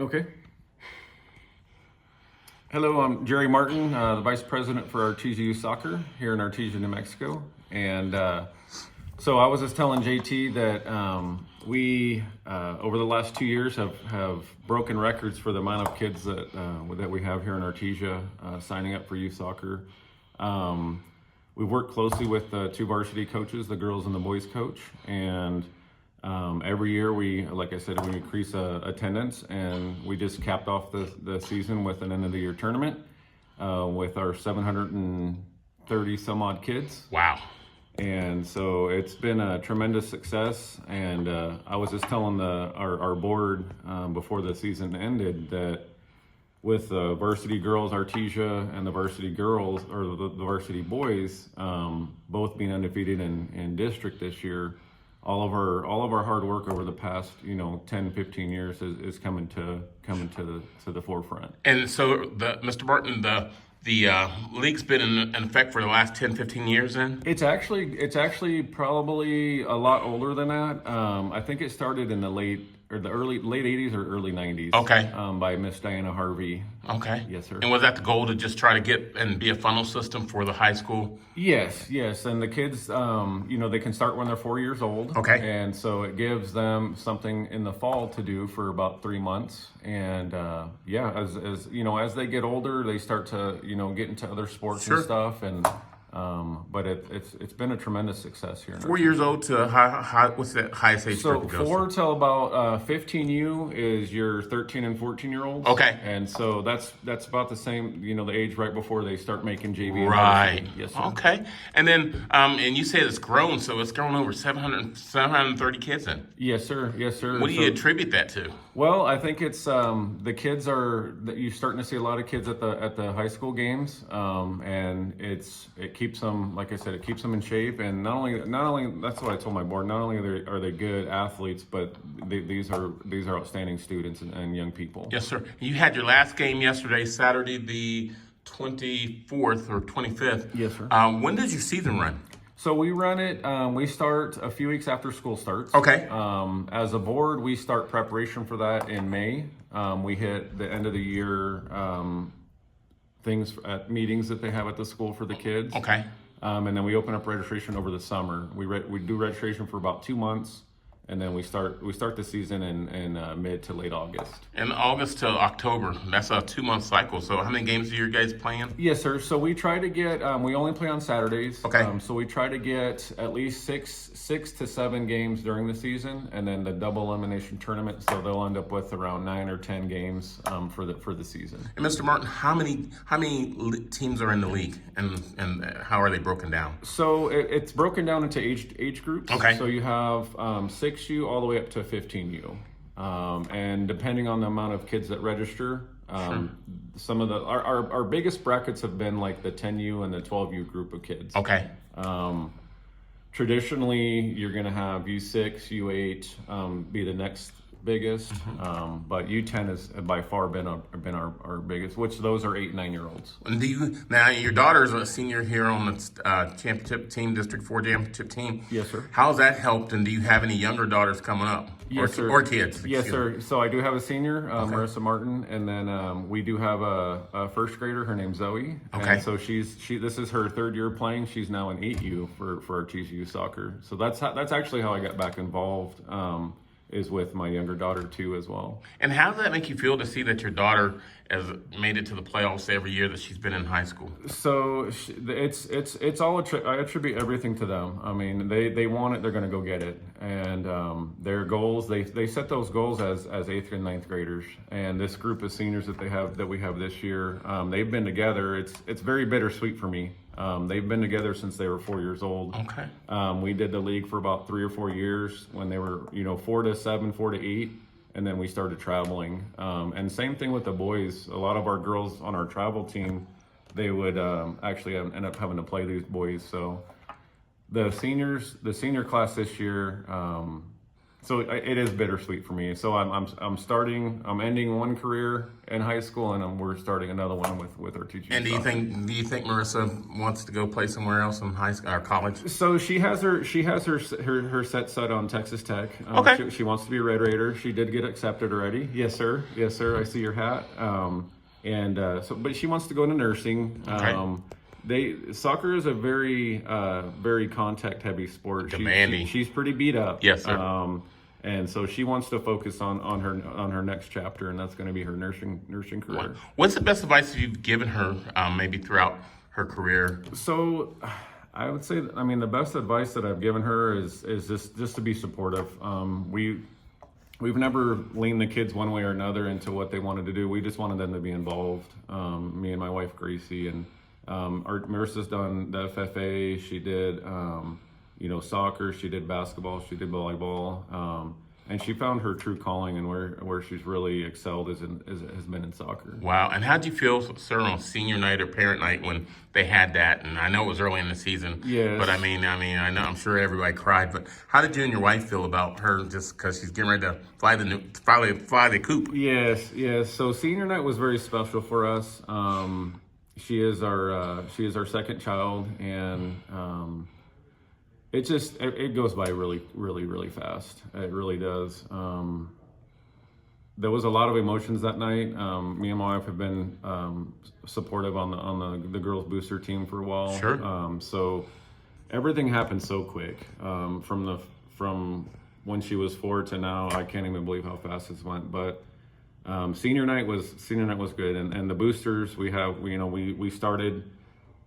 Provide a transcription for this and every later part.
Okay. Hello, I'm Jerry Martin, the Vice President for Artesia Youth Soccer here in Artesia, New Mexico. And so I was just telling JT that we, over the last 2 years, have broken records for the amount of kids that we have here in Artesia signing up for youth soccer. We work closely with the two varsity coaches, the girls and the boys coach, and every year we, like I said, we increase attendance, and we just capped off the season with an end of the year tournament with our 730 some odd kids. Wow. And so it's been a tremendous success. And I was just telling our board before the season ended that with the varsity girls Artesia and the varsity girls, or the varsity boys, both being undefeated in district this year, all of our hard work over the past 10, 15 years is coming to the forefront. And so, Mr. Martin, the league's been in effect for the last 10, 15 years then? It's actually probably a lot older than that. I think it started in the late 80s or early 90s. Okay. By Miss Diana Harvey. Okay. Yes, sir. And was that the goal, to just try to get and be a funnel system for the high school? Yes. And the kids, they can start when they're 4 years old. Okay. And so it gives them something in the fall to do for about 3 months. And as they get older, they start to get into other sports Sure. and stuff. And but it's been a tremendous success here. 4 years old to what's the highest age So group it goes 4 to? till about 15U is your 13 and 14 year olds. Okay. And so that's about the same, the age right before they start making JV. Right. Yes, sir. Okay. And then, and you said it's grown, so it's grown over 730 kids then. Yes, sir. What do you attribute that to? Well, I think it's the kids you're starting to see a lot of kids at the high school games, and it keeps them, like I said, it keeps them in shape. And not only that's what I told my board. Not only are they good athletes, but these are outstanding students and young people. Yes, sir. You had your last game yesterday, Saturday the 24th or 25th. Yes, sir. When does your season run? So we run it, we start a few weeks after school starts. Okay. As a board, we start preparation for that in May. We hit the end of the year things at meetings that they have at the school for the kids. Okay. And then we open up registration over the summer. We do registration for about 2 months, and then we start the season in mid to late August. In August to October, that's a 2-month cycle. So how many games are you guys playing? Yes, sir. So we try to get, we only play on Saturdays. Okay. So we try to get at least six to 7 games during the season, and then the double elimination tournament. So they'll end up with around 9 or 10 games for the season. And Mr. Martin, how many teams are in the league, and how are they broken down? So it's broken down into age groups. Okay. So you have 6U all the way up to 15U. And depending on the amount of kids that register, Sure. some of our biggest brackets have been like the 10U and the 12U group of kids. Okay. Traditionally, you're going to have U6, U8 be the next biggest, but U10 has by far been our biggest, which those are 8 and 9 year olds. And now your daughter's a senior here on the championship team, District 4 championship team. Yes, sir. How's that helped? And do you have any younger daughters coming up? Yes, sir. Or kids? Yes, Excuse sir. me. So I do have a senior, Marisa Martin, and then we do have a first grader. Her name's Zoe. Okay. And so this is her 3rd year playing. She's now in 8U for Artesia Youth Soccer. So that's actually how I got back involved. Is with my younger daughter too as well. And how does that make you feel to see that your daughter has made it to the playoffs every year that she's been in high school? So it's all I attribute everything to them. I mean, they want it, they're going to go get it, and their goals they set those goals as 8th and 9th graders. And this group of seniors that we have this year, they've been together. It's very bittersweet for me. They've been together since they were 4 years old. Okay. We did the league for about 3 or 4 years when they were 4 to 7, 4 to 8. And then we started traveling. And same thing with the boys. A lot of our girls on our travel team, they would actually end up having to play these boys. So the senior class this year, it is bittersweet for me. So I'm ending one career in high school, and we're starting another one with our teaching. And do you think Marisa wants to go play somewhere else in high school or college? So she has her set on Texas Tech. Okay. She wants to be a Red Raider. She did get accepted already. Yes, sir. Yes, sir. I see your hat. But she wants to go into nursing. Soccer is a very very contact heavy sport. Demanding. She's pretty beat up. Yes, sir. And so she wants to focus on her next chapter, and that's going to be her nursing career. What's the best advice you've given her, maybe throughout her career? So, I would say, the best advice that I've given her is just to be supportive. We've never leaned the kids one way or another into what they wanted to do. We just wanted them to be involved. Me and my wife Gracie, and Marisa's done the FFA. She did soccer. She did basketball. She did volleyball. And she found her true calling, and where she's really excelled has been in soccer. Wow. And how'd you feel, sir, on senior night or parent night when they had that? And I know it was early in the season. Yes. But I know I'm sure everybody cried. But how did you and your wife feel about her, just because she's getting ready to fly the coop? Yes. So senior night was very special for us. She is our second child, and it goes by really, really, really fast. It really does. There was a lot of emotions that night. Me and my wife have been supportive on the girls booster team for a while. Sure. So everything happened so quick. From when she was 4 to now, I can't even believe how fast this went. But senior night was good, and the boosters we started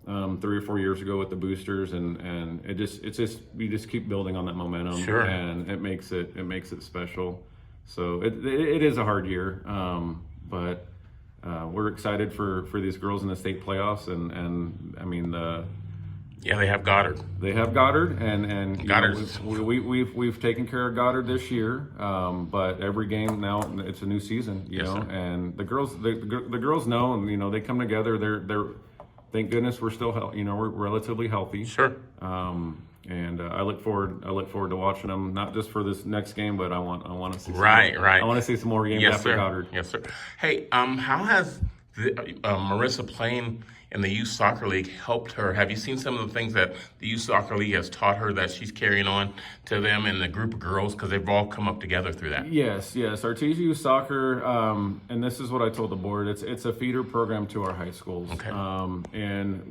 3 or 4 years ago with the boosters, and we just keep building on that momentum. Sure. And it makes it special. So it is a hard year, but we're excited for these girls in the state playoffs, They have Goddard. They have Goddard, and Goddard. We've taken care of Goddard this year, but every game now it's a new season, Yes, know, sir. and the girls know, and they come together. They're thank goodness we're still we're relatively healthy. Sure. I look forward to watching them, not just for this next game, but I want to see Right. I want to see some more games Yes, after sir. Goddard. Yes, sir. Hey, how has Marisa playing in the Youth Soccer League helped her? Have you seen some of the things that the Youth Soccer League has taught her that she's carrying on to them and the group of girls, because they've all come up together through that? Yes. Artesia Youth Soccer, and this is what I told the board. It's a feeder program to our high schools. Okay. And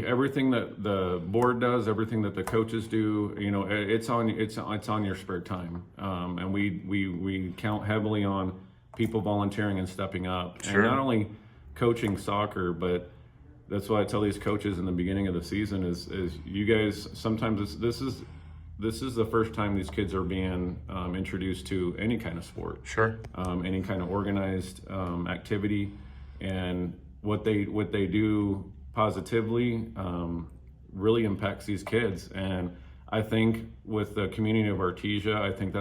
everything that the board does, everything that the coaches do, it's on your spare time. And we count heavily on people volunteering and stepping up, Sure. and not only coaching soccer, but that's why I tell these coaches in the beginning of the season is you guys, sometimes this is the first time these kids are being introduced to any kind of sport. Sure. Any kind of organized activity, and what they do positively really impacts these kids. And I think with the community of Artesia, I think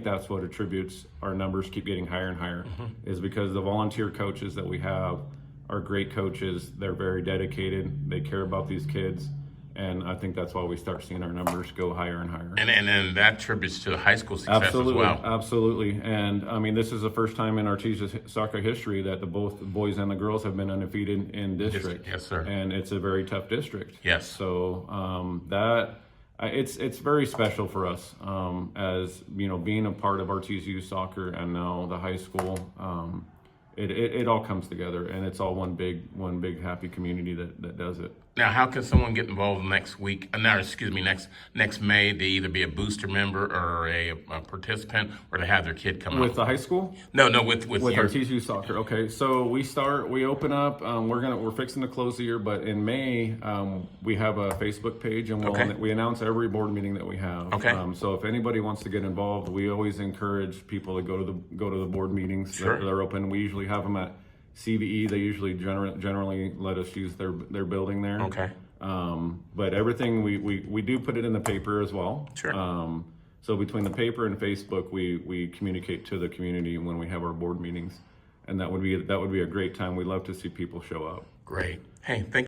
that's what attributes our numbers keep getting higher and higher, is because the volunteer coaches that we have are great coaches. They're very dedicated. They care about these kids. And I think that's why we start seeing our numbers go higher and higher. And that attributes to the high school success as well. Absolutely. And this is the first time in Artesia soccer history that both the boys and the girls have been undefeated in district. Yes, sir. And it's a very tough district. Yes. So it's very special for us, as being a part of Artesia Youth Soccer and now the high school. It all comes together, and it's all one big happy community that does it. Now, how can someone get involved next May? They either be a booster member or a participant, or to have their kid come With out. the high school? No, with your, Artesia Youth Soccer. Okay, so we open up. We're fixing to close the year, but in May we have a Facebook page, and we announce every board meeting that we have. Okay. So if anybody wants to get involved, we always encourage people to go to the board meetings. Sure. They're open. We usually have them at CVE. They usually generally let us use their building there. Okay. But everything we do put it in the paper as well. Sure. So between the paper and Facebook, we communicate to the community when we have our board meetings, and that would be a great time. We'd love to see people show up. Great. Hey, thank